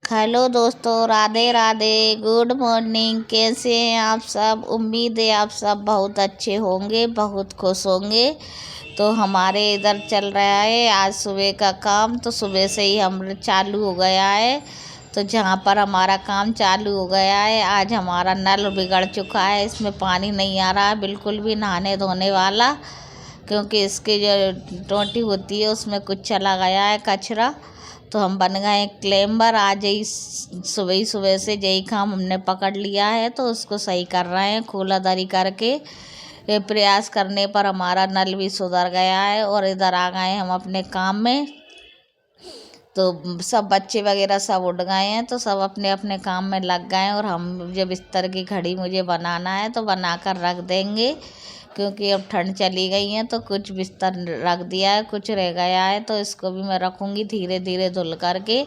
Hello दोस्तों, Radhe Radhe, good morning. कैसे हैं आप सब? उम्मीद है आप सब बहुत अच्छे होंगे, बहुत खुश होंगे। तो हमारे इधर चल रहा है आज सुबह का काम। तो सुबह से ही हम चालू हो गया है। तो जहाँ पर हमारा काम चालू हो गया है, आज हमारा नल बिगड़ चुका है, इसमें पानी नहीं आ रहा है बिल्कुल भी नहाने धोने वाला, क्योंकि इसकी जो टोंटी होती है उसमें कुछ चला गया है कचरा। तो हम बन गए हैं क्लेम्बर। आज ही सुबह से यही काम हमने पकड़ लिया है, तो उसको सही कर रहे हैं खोलादारी करके। ये प्रयास करने पर हमारा नल भी सुधर गया है और इधर आ गए हम अपने काम में। तो सब बच्चे वगैरह सब उठ गए हैं, तो सब अपने अपने काम में लग गए हैं। और हम जो बिस्तर की घड़ी मुझे बनाना है तो बना कर रख देंगे, क्योंकि अब ठंड चली गई है। तो कुछ बिस्तर रख दिया है, कुछ रह गया है, तो इसको भी मैं रखूँगी धीरे धीरे धुल करके।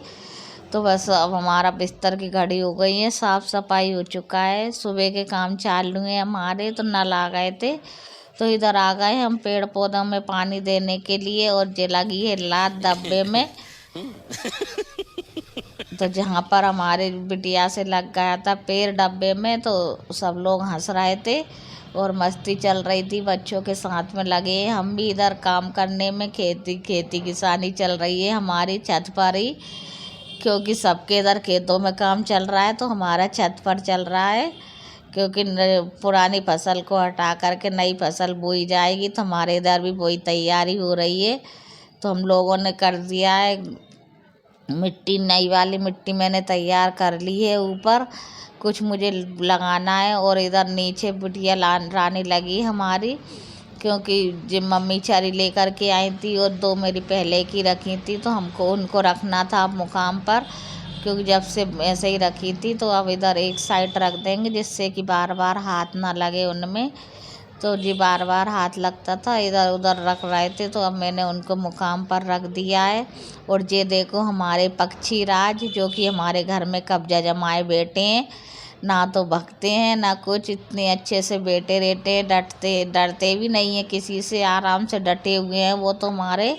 तो बस अब हमारा बिस्तर की घड़ी हो गई है, साफ़ सफाई हो चुका है, सुबह के काम चालू हैं हमारे। तो नल आ गए थे, तो इधर आ गए हम पेड़ पौधों में पानी देने के लिए। और ये लगी है लात डब्बे में, तो जहाँ पर हमारे बिटिया से लग गया था पेड़ डब्बे में, तो सब लोग हंस रहे थे और मस्ती चल रही थी, बच्चों के साथ में लगे हैं। हम भी इधर काम करने में, खेती किसानी चल रही है हमारी छत पर ही, क्योंकि सबके इधर खेतों में काम चल रहा है, तो हमारा छत पर चल रहा है। क्योंकि पुरानी फसल को हटा करके नई फसल बोई जाएगी, तो हमारे इधर भी वही तैयारी हो रही है। तो हम लोगों ने कर दिया है मिट्टी, नई वाली मिट्टी मैंने तैयार कर ली है। ऊपर कुछ मुझे लगाना है और इधर नीचे बिटिया रानी लगी हमारी, क्योंकि जब मम्मी चारी लेकर के आई थी और दो मेरी पहले की रखी थी, तो हमको उनको रखना था मुकाम पर, क्योंकि जब से ऐसे ही रखी थी। तो अब इधर एक साइड रख देंगे, जिससे कि बार बार हाथ ना लगे उनमें। तो जी बार बार हाथ लगता था, इधर उधर रख रहे थे, तो अब मैंने उनको मुकाम पर रख दिया है। और ये देखो हमारे पक्षी राज, जो कि हमारे घर में कब्जा जमाए बैठे हैं, ना तो भगते हैं ना कुछ, इतने अच्छे से बैठे रहते हैं, डरते भी नहीं हैं किसी से, आराम से डटे हुए हैं वो। तो हमारे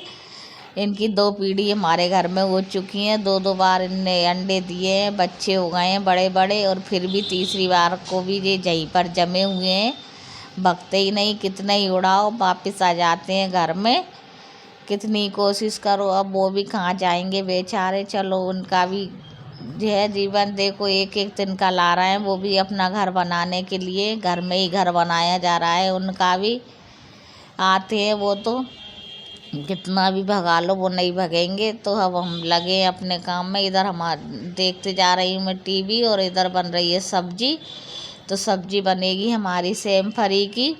इनकी दो पीढ़ी हमारे घर में हो चुकी हैं, दो दो बार इनने अंडे दिए हैं, बच्चे हो गए हैं बड़े बड़े, और फिर भी तीसरी बार को भी ये यहीं पर जमे हुए हैं, भगते ही नहीं। कितना ही उड़ाओ वापस आ जाते हैं घर में, कितनी कोशिश करो, अब वो भी कहाँ जाएंगे बेचारे। चलो उनका भी जो है जीवन, देखो एक एक दिन का ला रहे हैं, वो भी अपना घर बनाने के लिए, घर में ही घर बनाया जा रहा है उनका भी। आते हैं वो तो कितना भी भगा लो वो नहीं भगेंगे। तो अब हम लगे अपने काम में। इधर हमारे देखते जा रही हूँ मैं टीवी, और इधर बन रही है सब्जी। तो सब्जी बनेगी हमारी सेम फरी की,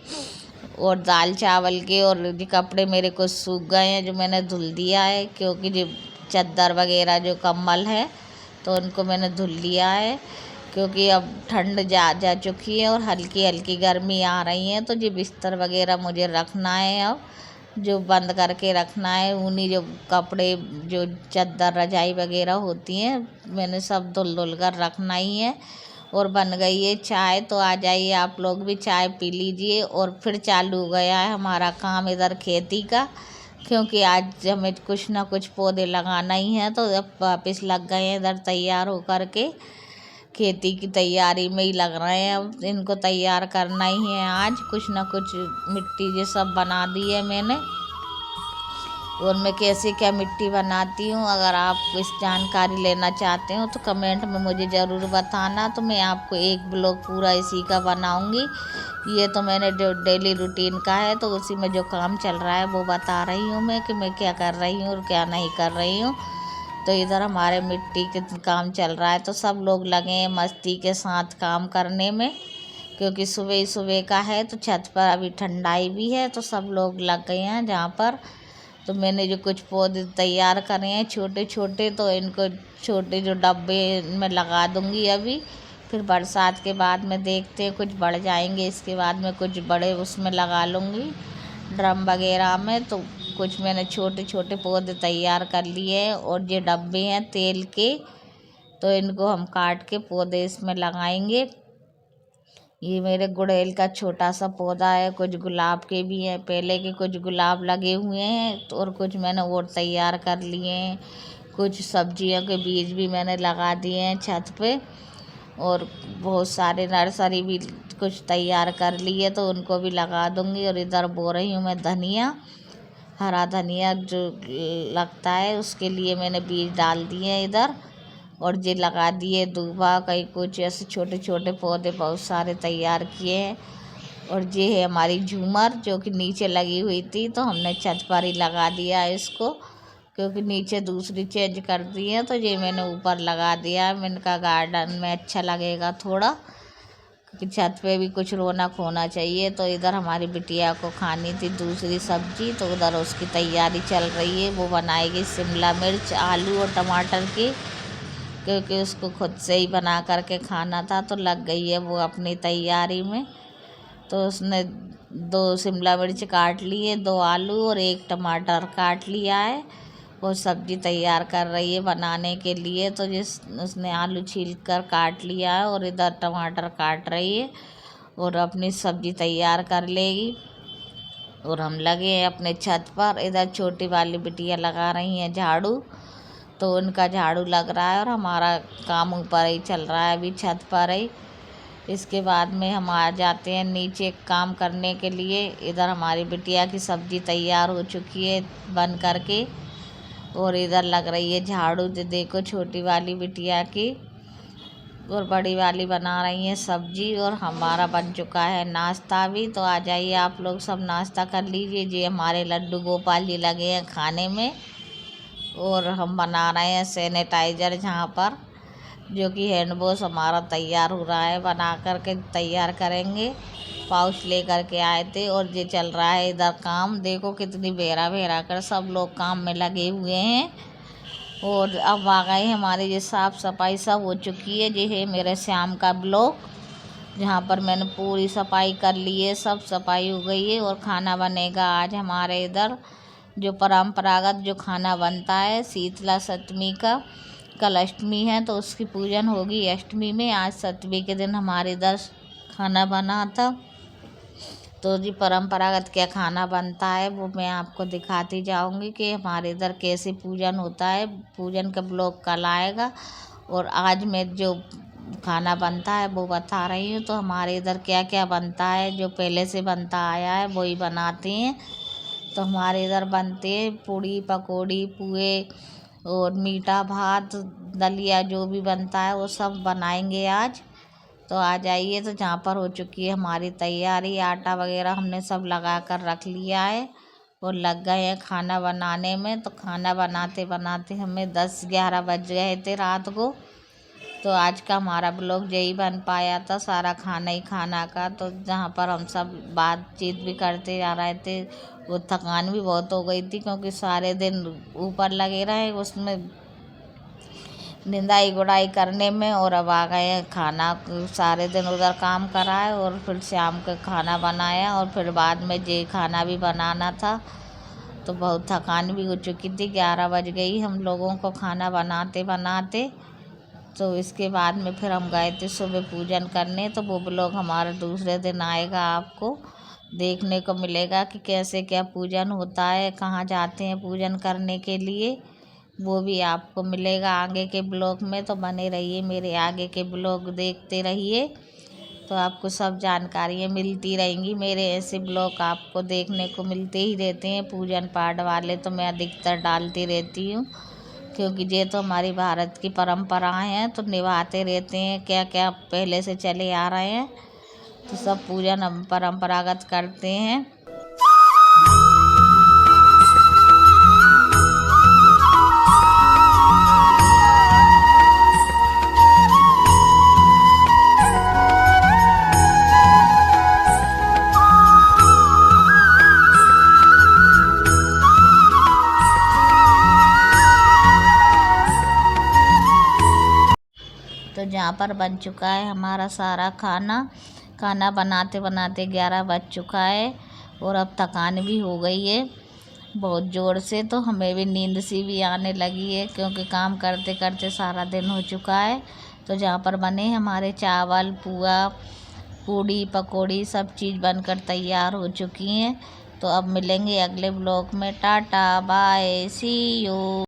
और दाल चावल के। और ये कपड़े मेरे को सूख गए हैं, जो मैंने धुल दिया है, क्योंकि जो चद्दर वगैरह जो कम्बल है, तो उनको मैंने धुल लिया है, क्योंकि अब ठंड जा चुकी है और हल्की हल्की गर्मी आ रही है। तो ये बिस्तर वगैरह मुझे रखना है, अब जो बंद करके रखना है। ऊनी जो कपड़े, जो चद्दर रजाई वगैरह होती हैं, मैंने सब धुल धुल कर रखना ही है। और बन गई है चाय, तो आ जाइए आप लोग भी चाय पी लीजिए। और फिर चालू हो गया है हमारा काम इधर खेती का, क्योंकि आज हमें कुछ ना कुछ पौधे लगाना ही है। तो अब वापस लग गए हैं इधर तैयार हो कर के, खेती की तैयारी में ही लग रहे हैं। अब इनको तैयार करना ही है, आज कुछ ना कुछ मिट्टी ये सब बना दी है मैंने। और मैं कैसे क्या मिट्टी बनाती हूँ, अगर आप इस जानकारी लेना चाहते हो तो कमेंट में मुझे ज़रूर बताना। तो मैं आपको एक ब्लॉग पूरा इसी का बनाऊँगी। ये तो मैंने जो डेली रूटीन का है, तो उसी में जो काम चल रहा है वो बता रही हूँ मैं, कि मैं क्या कर रही हूँ और क्या नहीं कर रही हूँ। तो इधर हमारे मिट्टी के काम चल रहा है, तो सब लोग लगे हैं मस्ती के साथ काम करने में, क्योंकि सुबह ही सुबह का है। तो छत पर अभी ठंडाई भी है, तो सब लोग लग गए हैं जहाँ पर। तो मैंने जो कुछ पौधे तैयार करे हैं छोटे छोटे, तो इनको छोटे जो डब्बे में लगा दूँगी अभी। फिर बरसात के बाद में देखते हैं, कुछ बढ़ जाएंगे, इसके बाद में कुछ बड़े उसमें लगा लूँगी ड्रम वगैरह में। तो कुछ मैंने छोटे छोटे पौधे तैयार कर लिए हैं, और ये डब्बे हैं तेल के, तो इनको हम काट के पौधे इसमें लगाएंगे। ये मेरे गुड़हल का छोटा सा पौधा है, कुछ गुलाब के भी हैं, पहले के कुछ गुलाब लगे हुए हैं, तो और कुछ मैंने और तैयार कर लिए हैं। कुछ सब्जियों के बीज भी मैंने लगा दिए हैं छत पे, और बहुत सारे नर्सरी भी कुछ तैयार कर लिए तो उनको भी लगा दूँगी। और इधर बो रही हूँ मैं धनिया, हरा धनिया जो लगता है उसके लिए मैंने बीज डाल दिए हैं इधर, और ये लगा दिए दूबा, कहीं कुछ ऐसे छोटे छोटे पौधे बहुत सारे तैयार किए हैं। और ये है हमारी झूमर जो कि नीचे लगी हुई थी, तो हमने छत पर ही लगा दिया है इसको, क्योंकि नीचे दूसरी चेंज कर दी है तो ये मैंने ऊपर लगा दिया है। मैंने कहा गार्डन में अच्छा लगेगा थोड़ा, क्योंकि छत पे भी कुछ रौनक होना चाहिए। तो इधर हमारी बिटिया को खानी थी दूसरी सब्जी, तो उधर उसकी तैयारी चल रही है। वो बनाएगी शिमला मिर्च, आलू और टमाटर की, क्योंकि उसको खुद से ही बना करके खाना था, तो लग गई है वो अपनी तैयारी में। तो उसने 2 शिमला मिर्च काट लिए, 2 आलू और 1 टमाटर काट लिया है। वो सब्ज़ी तैयार कर रही है बनाने के लिए, तो उसने आलू छील कर काट लिया है और इधर टमाटर काट रही है और अपनी सब्ज़ी तैयार कर लेगी। और हम लगे हैं अपने छत पर। इधर छोटी वाली बिटिया लगा रही हैं झाड़ू, तो उनका झाड़ू लग रहा है और हमारा काम ऊपर ही चल रहा है अभी छत पर ही। इसके बाद में हम आ जाते हैं नीचे काम करने के लिए। इधर हमारी बिटिया की सब्ज़ी तैयार हो चुकी है बन करके, और इधर लग रही है झाड़ू। जो देखो छोटी वाली बिटिया की और बड़ी वाली बना रही है सब्जी, और हमारा बन चुका है नाश्ता भी। तो आ जाइए आप लोग सब नाश्ता कर लीजिए। ये हमारे लड्डू गोपाल जी लगे हैं खाने में, और हम बना रहे हैं सैनिटाइज़र जहाँ पर, जो कि हैंड वॉश हमारा तैयार हो रहा है, बना करके तैयार करेंगे। पाउच लेकर के आए थे और ये चल रहा है इधर काम। देखो कितनी बेरा बेरा कर सब लोग काम में लगे हुए हैं। और अब आ गए हमारे ये साफ़ सफाई सब हो चुकी है। ये है मेरे श्याम का ब्लॉक, जहाँ पर मैंने पूरी सफाई कर ली है, सब सफाई हो गई है। और खाना बनेगा आज हमारे इधर, जो परंपरागत जो खाना बनता है शीतला सप्तमी का। कल अष्टमी है तो उसकी पूजन होगी अष्टमी में, आज सप्तमी के दिन हमारे इधर खाना बना था। तो जी परंपरागत क्या खाना बनता है वो मैं आपको दिखाती जाऊंगी कि हमारे इधर कैसे पूजन होता है। पूजन का ब्लॉग कल आएगा, और आज मैं जो खाना बनता है वो बता रही हूँ। तो हमारे इधर क्या क्या बनता है, जो पहले से बनता आया है वही बनाते हैं। तो हमारे इधर बनते हैं पूड़ी पकौड़ी पुए और मीठा भात दलिया, जो भी बनता है वो सब बनाएंगे आज। तो आ जाइए। तो जहाँ पर हो चुकी है हमारी तैयारी, आटा वगैरह हमने सब लगा कर रख लिया है और लग गए हैं खाना बनाने में। तो खाना बनाते बनाते हमें 10-11 बज गए थे रात को। तो आज का हमारा ब्लॉग यही बन पाया था, सारा खाना ही खाना का। तो जहाँ पर हम सब बातचीत भी करते जा रहे थे, वो थकान भी बहुत हो गई थी, क्योंकि सारे दिन ऊपर लगे रहे उसमें निंदाई गुड़ाई करने में। और अब आ गए हैं खाना, सारे दिन उधर काम करा है और फिर शाम का खाना बनाया, और फिर बाद में ये खाना भी बनाना था। तो बहुत थकान भी हो चुकी थी, 11 बज गई हम लोगों को खाना बनाते बनाते। तो इसके बाद में फिर हम गए थे सुबह पूजन करने। तो वो ब्लॉग हमारा दूसरे दिन आएगा, आपको देखने को मिलेगा कि कैसे क्या पूजन होता है, कहाँ जाते हैं पूजन करने के लिए, वो भी आपको मिलेगा आगे के ब्लॉग में। तो बने रहिए, मेरे आगे के ब्लॉग देखते रहिए, तो आपको सब जानकारियाँ मिलती रहेंगी। मेरे ऐसे ब्लॉग आपको देखने को मिलते ही रहते हैं, पूजन पाठ वाले तो मैं अधिकतर डालती रहती हूँ, क्योंकि ये तो हमारी भारत की परंपराएं हैं, तो निभाते रहते हैं क्या क्या पहले से चले आ रहे हैं। तो सब पूजन हम परंपरागत करते हैं। तो जहाँ पर बन चुका है हमारा सारा खाना, खाना बनाते बनाते 11 बज चुका है, और अब थकान भी हो गई है बहुत ज़ोर से। तो हमें भी नींद सी भी आने लगी है, क्योंकि काम करते करते सारा दिन हो चुका है। तो जहाँ पर बने हमारे चावल पुआ पूड़ी पकौड़ी सब चीज़ बनकर तैयार हो चुकी हैं। तो अब मिलेंगे अगले ब्लॉग में। Tata bye see you.